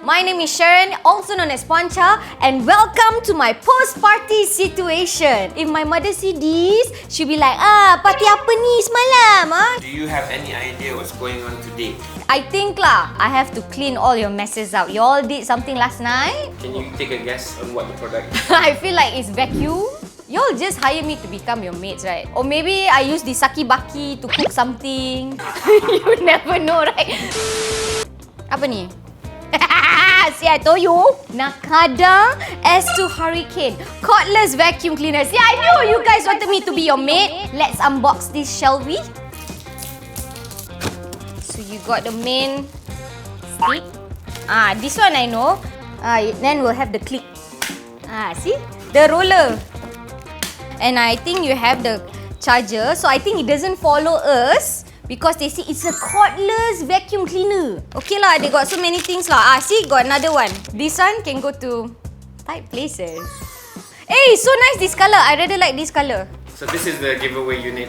My name is Sharon, also known as Puan Cha, and welcome to my post-party situation. If my mother see this, she'll be like, party apa ni semalam? Do you have any idea what's going on today? I think I have to clean all your messes out. You all did something last night? Can you take a guess on what the product is? I feel like it's vacuum. Y'all just hire me to become your mates, right? Or maybe I use the saki-baki to cook something. You never know, right? Apa ni? See, I told you. Nakada S2 Hurricane Cordless Vacuum Cleaner. See, I knew you guys wanted me to be your mate. Let's unbox this, shall we? So you got the main stick. This one I know. Then we'll have the clip. See? The roller. And I think you have the charger. So I think it doesn't follow us. Because they say it's a cordless vacuum cleaner. Okay lah, they got so many things lah. See, got another one. This one can go to tight places. Hey, so nice this color. I really like this color. So this is the giveaway unit.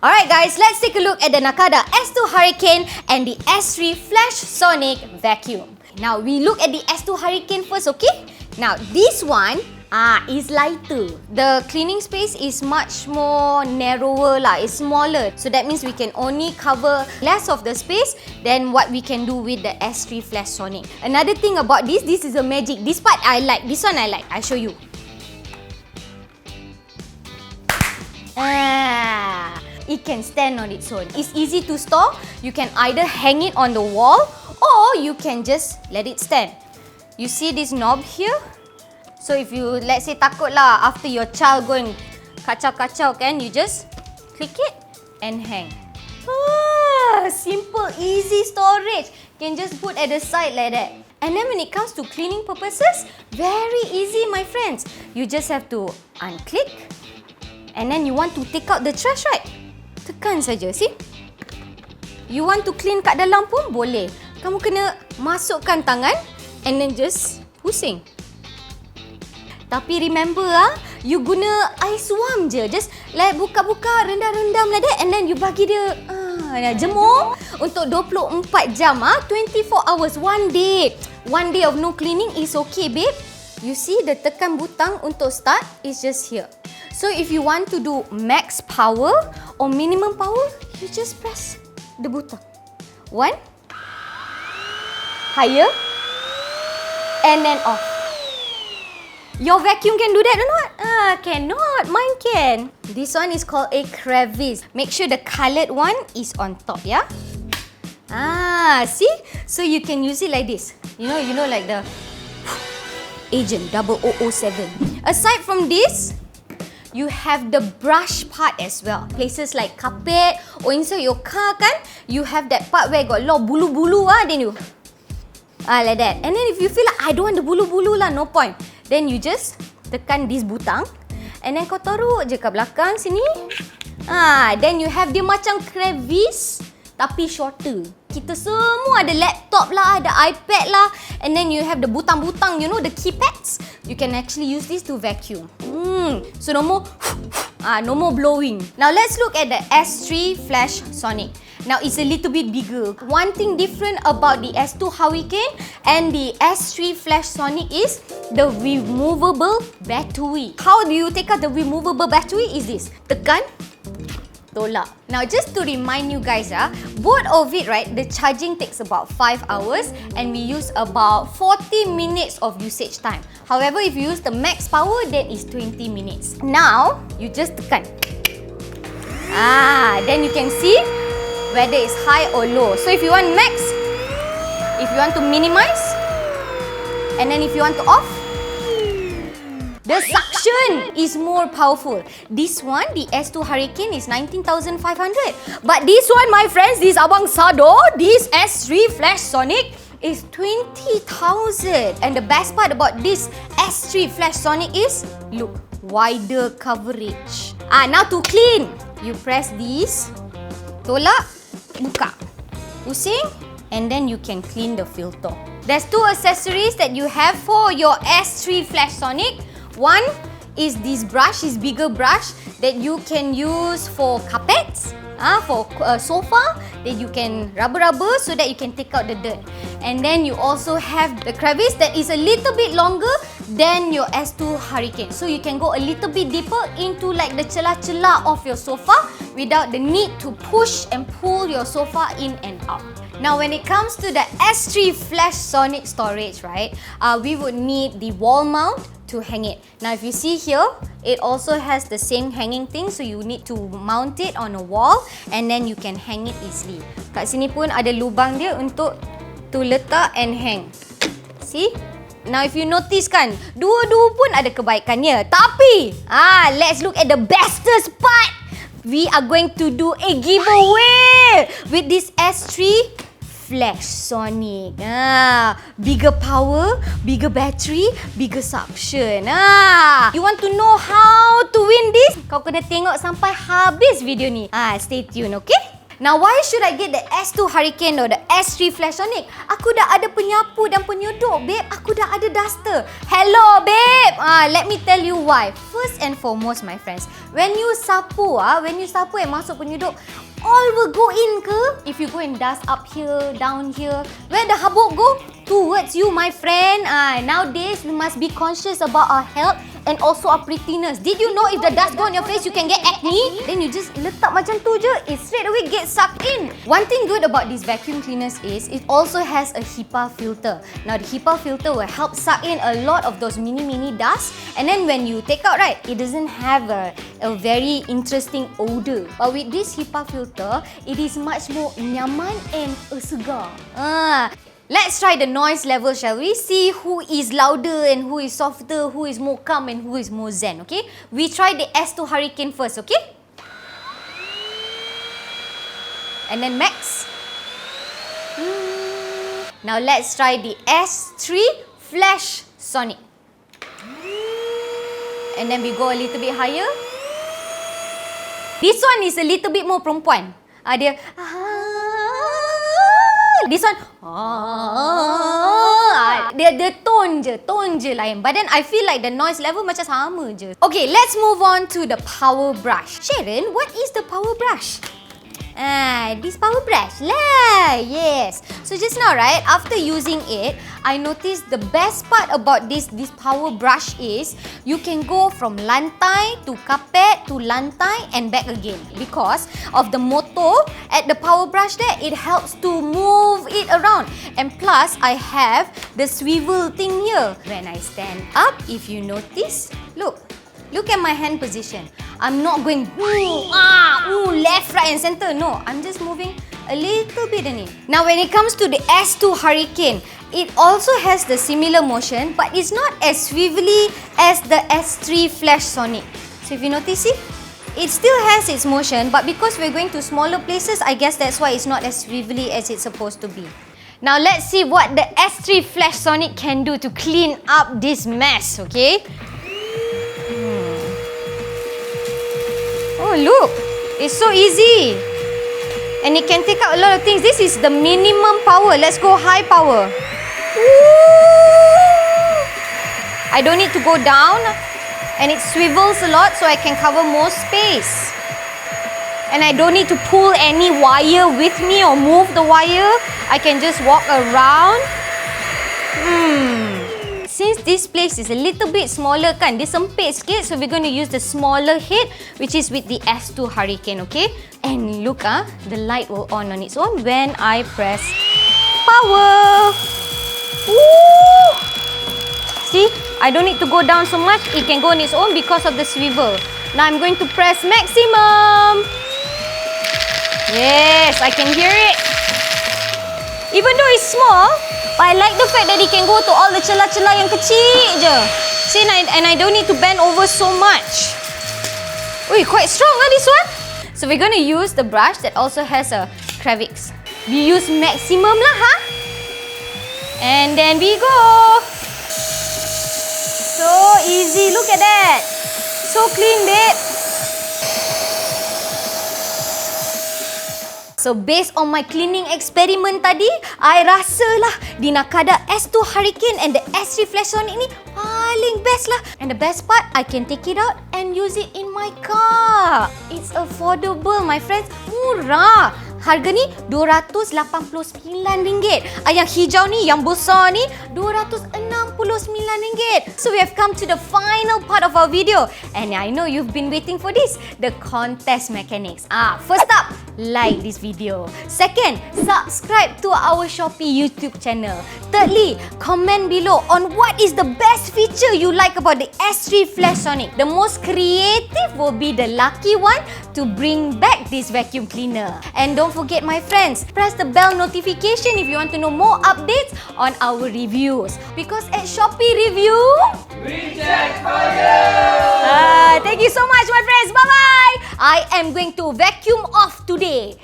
Alright guys, let's take a look at the Nakada S2 Hurricane and the S3 Flash Sonic Vacuum. Now, we look at the S2 Hurricane first, okay? Now, this one is lighter. The cleaning space is much more narrower lah. It's smaller. So that means we can only cover less of the space than what we can do with the S3 Flash Sonic. Another thing about this is a magic. This part I like. This one I like. I'll show you. It can stand on its own. It's easy to store. You can either hang it on the wall or you can just let it stand. You see this knob here? So if you, let's say, takut lah after your child go and kacau-kacau kan, you just click it and hang. Simple, easy storage. Can just put at the side like that. And then when it comes to cleaning purposes, very easy, my friends. You just have to unclick. And then you want to take out the trash, right? Tekan saja, see? You want to clean kat dalam pun boleh. Kamu kena masukkan tangan and then just pusing. Tapi remember you guna air suam je. Just like buka-buka, rendam-rendam like that and then you bagi dia jemur untuk 24 jam 24 hours, one day. One day of no cleaning is okay, babe. You see the tekan butang untuk start is just here. So if you want to do max power or minimum power, you just press the butang. One, higher, and then off. Your vacuum can do that or not? Cannot. Mine can. This one is called a crevice. Make sure the coloured one is on top, yeah? See? So you can use it like this. You know like the Agent 0007. Aside from this, you have the brush part as well. Places like carpet or inside your car kan, you have that part where got a lot of bulu-bulu then you like that. And then if you feel like I don't want the bulu-bulu lah, no point. Then you just tekan this butang and then kau taruh je kat belakang sini. Then you have dia macam crevice tapi shorter. Kita semua ada laptop lah, ada iPad lah, and then you have the butang-butang, you know, the keypads. You can actually use this to vacuum. So no more blowing. Now let's look at the S3 Flash Sonic. Now it's a little bit bigger. One thing different about the S2 Hurricane and the S3 Flash Sonic is the removable battery. How do you take out the removable battery? Is this tekan, tolak. Now just to remind you guys, both of it, right, the charging takes about 5 hours and we use about 40 minutes of usage time. However, if you use the max power, then it's 20 minutes. Now, you just tekan. Then you can see whether it's high or low. So if you want max, if you want to minimize, and then if you want to off, the suction is more powerful. This one, the S2 Hurricane is 19,500. But this one, my friends, this Abang Sado, this S3 Flash Sonic is 20,000. And the best part about this S3 Flash Sonic is, look, wider coverage. Now to clean, you press this, tolak, buka, pusing, and then you can clean the filter. There's two accessories that you have for your S3 Flash Sonic. One is this brush, this bigger brush that you can use for carpets. For sofa, then you can rubber so that you can take out the dirt. And then you also have the crevice that is a little bit longer than your S2 Hurricane. So you can go a little bit deeper into like the celah-celah of your sofa without the need to push and pull your sofa in and out. Now when it comes to the S3 Flash Sonic storage, right, we would need the wall mount to hang it. Now if you see here, it also has the same hanging thing, so you need to mount it on a wall and then you can hang it easily. Kat sini pun ada lubang dia untuk to letak and hang. See? Now if you notice kan, dua-dua pun ada kebaikannya. Tapi, let's look at the bestest part. We are going to do a giveaway with this S3 Flash Sonic. Bigger power, bigger battery, bigger suction. You want to know how to win this? Kau kena tengok sampai habis video ni. Stay tuned, okay? Now, why should I get the S2 Hurricane or the S3 Flash Sonic? Aku dah ada penyapu dan penyuduk, babe. Aku dah ada duster. Hello, babe. Let me tell you why. First and foremost, my friends, when you sapu and masuk penyuduk, all will go in ke? If you go and dust up here, down here, where the habuk go? Towards you, my friend. Nowadays, we must be conscious about our health and also our prettiness. Did you know if the dust go on your face, you can get acne? Then you just letak macam tu je, it straight away get sucked in. One thing good about these vacuum cleaners is it also has a HEPA filter. Now the HEPA filter will help suck in a lot of those mini dust, and then when you take out, right, it doesn't have a very interesting odor. But with this HEPA filter, it is much more nyaman and segar. Let's try the noise level, shall we? See who is louder and who is softer, who is more calm and who is more zen, okay? We try the S2 Hurricane first, okay? And then max. Now let's try the S3 Flash Sonic. And then we go a little bit higher. This one is a little bit more perempuan. Dia this one dia tone je lain. But then I feel like the noise level macam sama je. Okay, let's move on to the power brush. Sharon, what is the power brush? This power brush lah. Yes. So just now, right, after using it, I noticed the best part about this power brush is you can go from lantai to carpet to lantai and back again because of the motor at the power brush there. It helps to move it around, and plus I have the swivel thing here. When I stand up, if you notice, look at my hand position. I'm not going left, right and center. No, I'm just moving a little bit in it. Now when it comes to the S2 Hurricane, it also has the similar motion, but it's not as swivelly as the S3 Flash Sonic. So if you notice it still has its motion, but because we're going to smaller places, I guess that's why it's not as swivelly as it's supposed to be. Now let's see what the S3 Flash Sonic can do to clean up this mess, okay? Oh look, it's so easy. And it can take out a lot of things. This is the minimum power. Let's go high power. I don't need to go down, and it swivels a lot so I can cover more space. And I don't need to pull any wire with me or move the wire. I can just walk around. Since this place is a little bit smaller kan, dia sempit sikit, so we're going to use the smaller head, which is with the S2 Hurricane, okay? And look, the light will on its own when I press power. Woo! See, I don't need to go down so much. It can go on its own because of the swivel. Now I'm going to press maximum. Yes, I can hear it. Even though it's small, but I like the fact that it can go to all the celah-celah yang kecil je. See, and I don't need to bend over so much. Ui, quite strong this one. So we're going to use the brush that also has a crevice. We use maximum lah, And then we go. So easy, look at that. So clean, babe. So based on my cleaning experiment tadi, I rasalah di Nakada S2 Hurricane and the S3 Flash Sonic ni paling best lah. And the best part, I can take it out and use it in my car. It's affordable, my friends. Murah. Harga ni RM289. Yang hijau ni, yang besar ni, RM269. So we have come to the final part of our video. And I know you've been waiting for this. The contest mechanics. First up, like this video. Second, subscribe to our Shopee YouTube channel. Thirdly, comment below on what is the best feature you like about the S3 Flash Sonic. The most creative will be the lucky one to bring back this vacuum cleaner. And don't forget, my friends, press the bell notification if you want to know more updates on our reviews. Because at Shopee Review, We check for you! thank you so much, my friends. Bye-bye. I am going to vacuum off today.